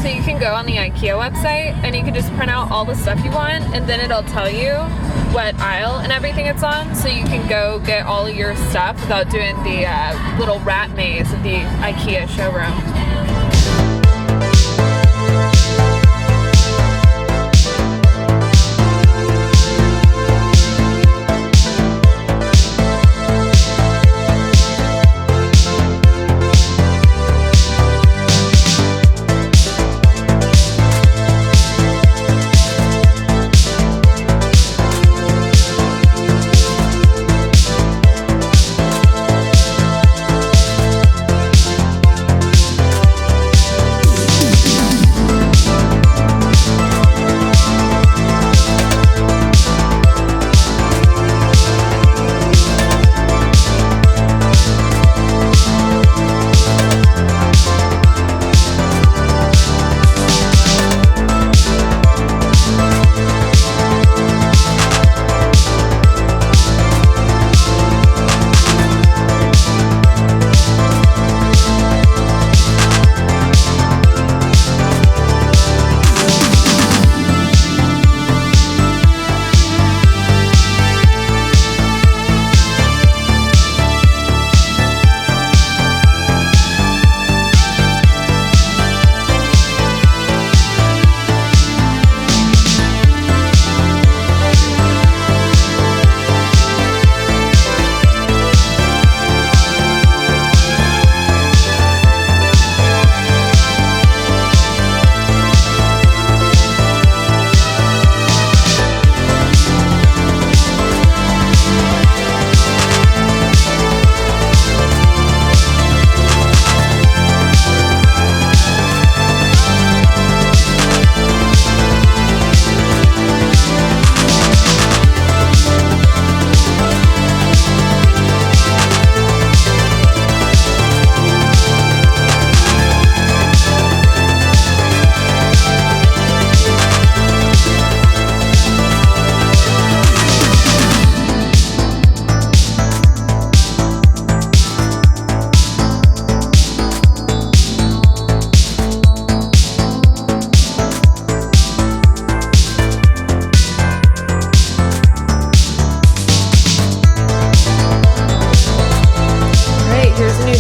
So you can go on the IKEA website and you can just print out all the stuff you want, and then it'll tell you what aisle and everything it's on, so you can go get all of your stuff without doing the little rat maze of the IKEA showroom.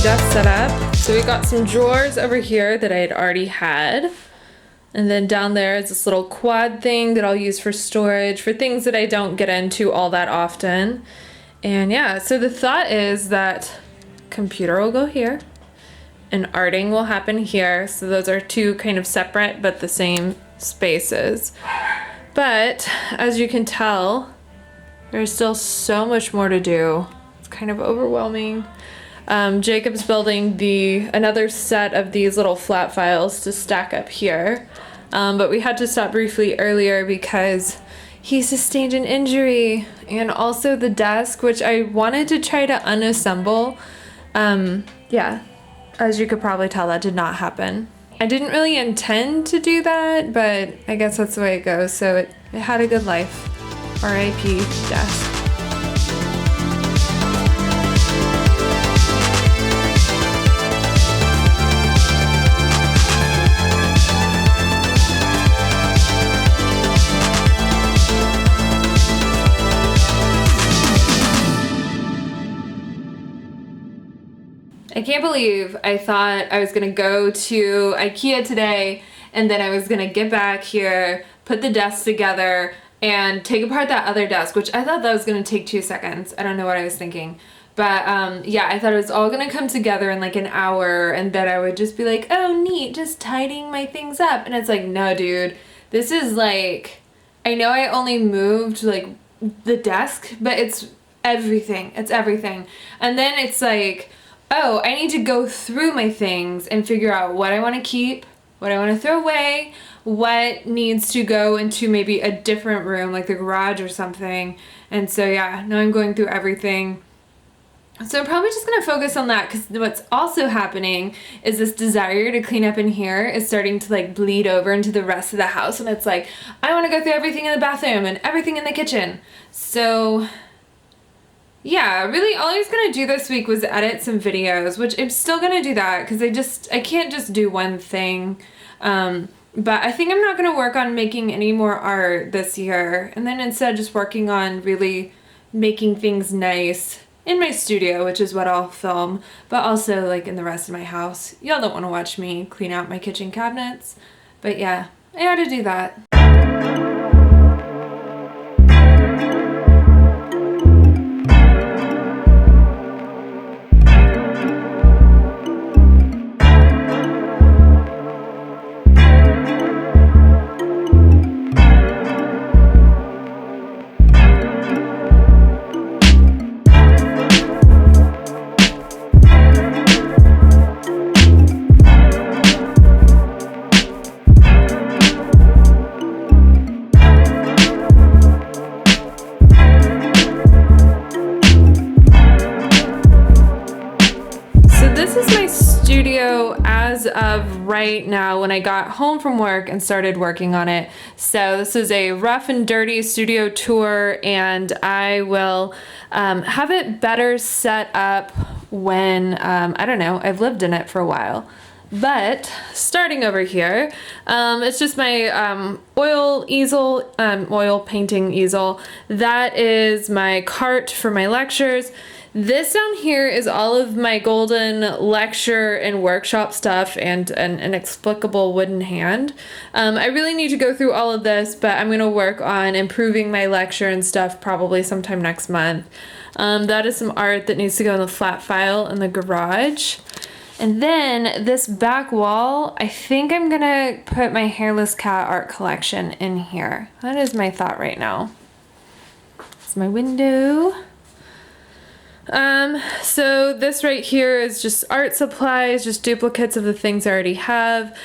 Desk set up. So we got some drawers over here that I had already had. And then down there is this little quad thing that I'll use for storage for things that I don't get into all that often. And yeah, so the thought is that computer will go here and arting will happen here. So those are two kind of separate but the same spaces. But as you can tell, there's still so much more to do. It's kind of overwhelming. Jacob's building another set of these little flat files to stack up here. But we had to stop briefly earlier because he sustained an injury, and also the desk, which I wanted to try to unassemble. Yeah, as you could probably tell, that did not happen. I didn't really intend to do that, but I guess that's the way it goes. So it had a good life. R.I.P. desk. I can't believe I thought I was gonna go to IKEA today and then I was gonna get back here, put the desk together, and take apart that other desk, which I thought that was gonna take 2 seconds. I don't know what I was thinking. But yeah, I thought it was all gonna come together in like an hour and that I would just be like, oh neat, just tidying my things up. And it's like, no dude, this is like, I know I only moved like the desk, but it's everything. It's everything. And then it's like, oh, I need to go through my things and figure out what I want to keep, what I want to throw away, what needs to go into maybe a different room, like the garage or something. And so yeah, now I'm going through everything. So I'm probably just going to focus on that, because what's also happening is this desire to clean up in here is starting to like bleed over into the rest of the house. And it's like, I want to go through everything in the bathroom and everything in the kitchen. So yeah, really all I was gonna do this week was edit some videos, which I'm still gonna do that because I can't just do one thing. But I think I'm not gonna work on making any more art this year, and then instead just working on really making things nice in my studio, which is what I'll film, but also like in the rest of my house. Y'all don't want to watch me clean out my kitchen cabinets, but yeah, I had to do that. As of right now, when I got home from work and started working on it. So this is a rough and dirty studio tour, and I will have it better set up when, I don't know, I've lived in it for a while. But starting over here, it's just my oil painting easel. That is my cart for my lectures. This down here is all of my golden lecture and workshop stuff and an inexplicable wooden hand. I really need to go through all of this, but I'm going to work on improving my lecture and stuff probably sometime next month. That is some art that needs to go in the flat file in the garage. And then this back wall, I think I'm going to put my hairless cat art collection in here. That is my thought right now. It's my window. So this right here is just art supplies, just duplicates of the things I already have,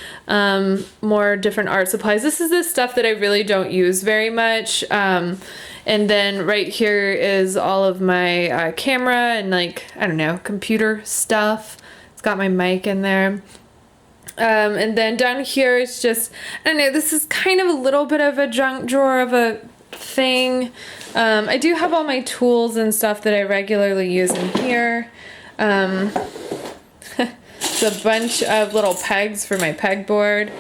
more different art supplies. This is the stuff that I really don't use very much. And then right here is all of my camera and like, I don't know, computer stuff. It's got my mic in there. And then down here is just, I don't know, this is kind of a little bit of a junk drawer of a thing. I do have all my tools and stuff that I regularly use in here. It's a bunch of little pegs for my pegboard.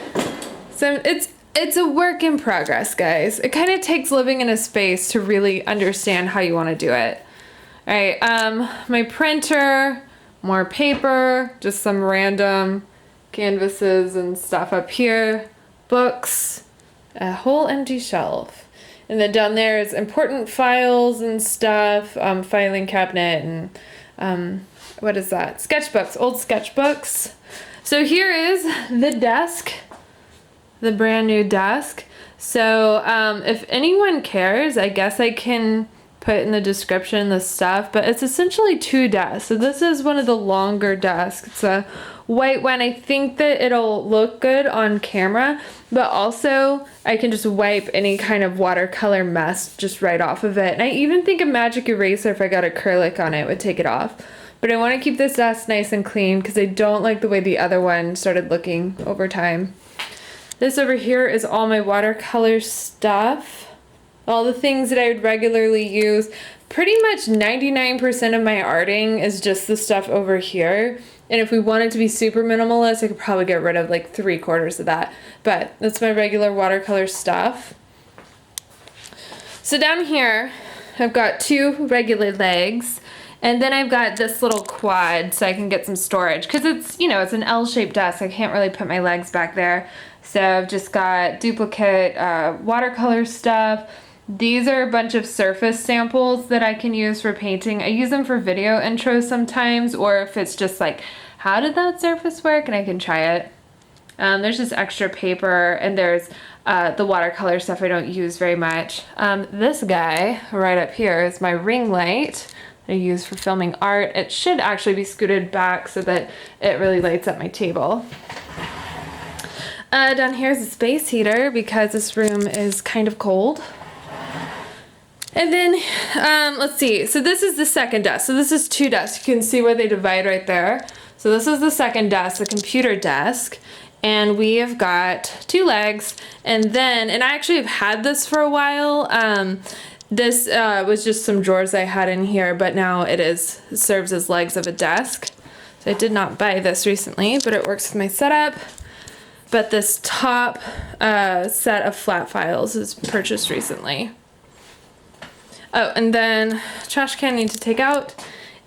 So it's a work in progress, guys. It kind of takes living in a space to really understand how you want to do it. All right, my printer, more paper, just some random canvases and stuff up here, books, a whole empty shelf. And then down there is important files and stuff, filing cabinet and what is that? Sketchbooks, old sketchbooks. So here is the desk, the brand new desk. So if anyone cares, I guess I can put in the description the stuff, but it's essentially 2 desks. So this is one of the longer desks. It's a white one. I think that it'll look good on camera, but also I can just wipe any kind of watercolor mess just right off of it. And I even think a magic eraser, if I got acrylic on it, would take it off. But I want to keep this desk nice and clean because I don't like the way the other one started looking over time. This over here is all my watercolor stuff. All the things that I would regularly use. Pretty much 99% of my arting is just the stuff over here. And if we wanted to be super minimalist, I could probably get rid of like 3/4 of that. But that's my regular watercolor stuff. So down here, I've got 2 regular legs. And then I've got this little quad so I can get some storage. Because it's, you know, it's an L-shaped desk. I can't really put my legs back there. So I've just got duplicate watercolor stuff. These are a bunch of surface samples that I can use for painting. I use them for video intros sometimes, or if it's just like, how did that surface work? And I can try it. There's just extra paper, and there's the watercolor stuff I don't use very much. This guy right up here is my ring light that I use for filming art. It should actually be scooted back so that it really lights up my table. Down here is a space heater because this room is kind of cold. And then, let's see. So this is the second desk. So this is 2 desks. You can see where they divide right there. So this is the second desk, the computer desk. And we have got 2 legs. And then, and I actually have had this for a while. This was just some drawers I had in here, but now it serves as legs of a desk. So I did not buy this recently, but it works with my setup. But this top set of flat files is purchased recently. Oh, and then trash can I need to take out.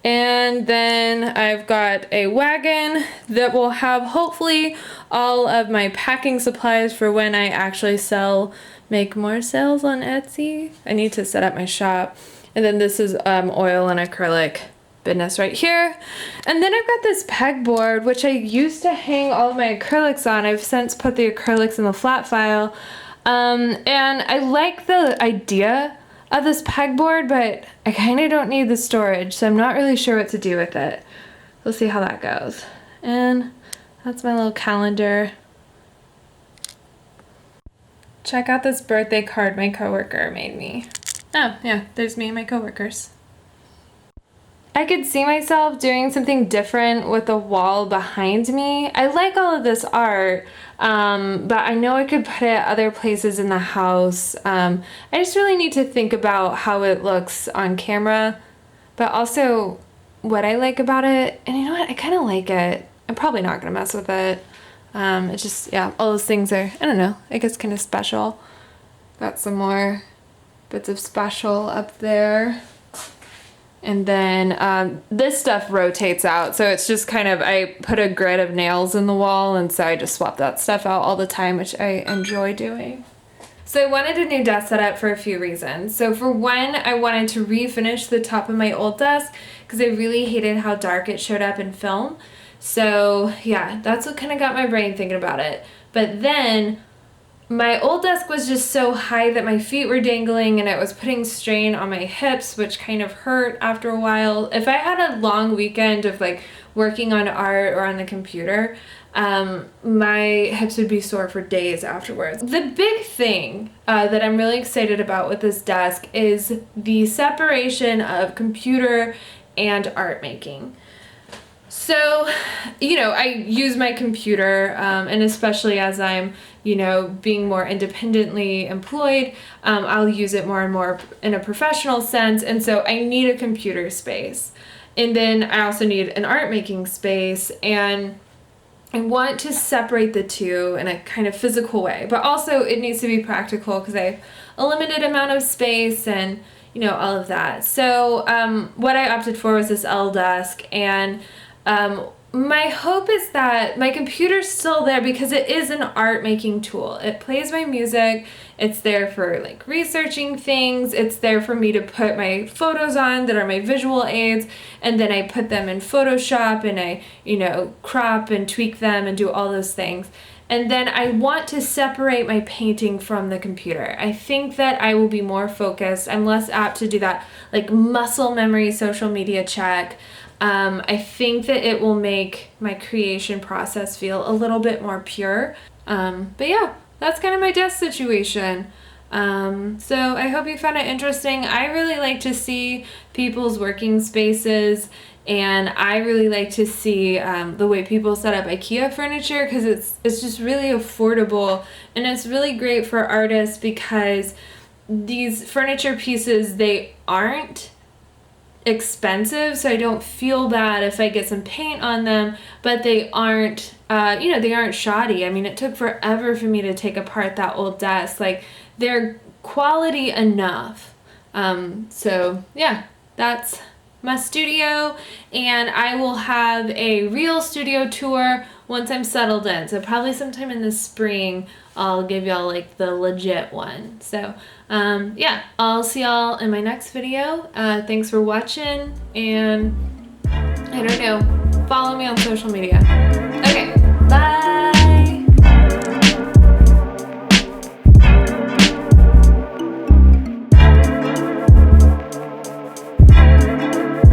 And then I've got a wagon that will have hopefully all of my packing supplies for when I actually make more sales on Etsy. I need to set up my shop. And then this is oil and acrylic business right here. And then I've got this pegboard, which I used to hang all of my acrylics on. I've since put the acrylics in the flat file. And I like the idea of this pegboard, but I kind of don't need the storage, so I'm not really sure what to do with it. We'll see how that goes. And that's my little calendar. Check out this birthday card my coworker made me. Oh, yeah, there's me and my coworkers. I could see myself doing something different with the wall behind me. I like all of this art, but I know I could put it other places in the house. I just really need to think about how it looks on camera, but also what I like about it. And you know what? I kind of like it. I'm probably not going to mess with it. It's just, yeah, all those things are, I don't know, I guess kind of special. Got some more bits of special up there. And then this stuff rotates out, so it's just kind of, I put a grid of nails in the wall, and so I just swap that stuff out all the time, which I enjoy doing. So I wanted a new desk setup for a few reasons. So for one, I wanted to refinish the top of my old desk because I really hated how dark it showed up in film. So yeah, that's what kind of got my brain thinking about it. But then my old desk was just so high that my feet were dangling and it was putting strain on my hips, which kind of hurt after a while. If I had a long weekend of like working on art or on the computer, my hips would be sore for days afterwards. The big thing that I'm really excited about with this desk is the separation of computer and art making. So, you know, I use my computer, and especially as I'm, you know, being more independently employed, I'll use it more and more in a professional sense, and so I need a computer space. And then I also need an art making space, and I want to separate the two in a kind of physical way, but also it needs to be practical because I have a limited amount of space and, you know, all of that. So what I opted for was this L desk, and my hope is that my computer's still there because it is an art making tool. It plays my music. It's there for like researching things. It's there for me to put my photos on that are my visual aids, and then I put them in Photoshop and I, you know, crop and tweak them and do all those things. And then I want to separate my painting from the computer. I think that I will be more focused. I'm less apt to do that like muscle memory social media check. I think that it will make my creation process feel a little bit more pure. But yeah, that's kind of my desk situation. So I hope you found it interesting. I really like to see people's working spaces, and I really like to see the way people set up IKEA furniture because it's just really affordable, and it's really great for artists because these furniture pieces, they aren't expensive, so I don't feel bad if I get some paint on them, but they aren't they aren't shoddy. I mean, it took forever for me to take apart that old desk. Like, they're quality enough. So yeah, that's my studio, and I will have a real studio tour once I'm settled in. So probably sometime in the spring I'll give y'all like the legit one. So yeah, I'll see y'all in my next video. Thanks for watching, and I don't know, follow me on social media. Okay.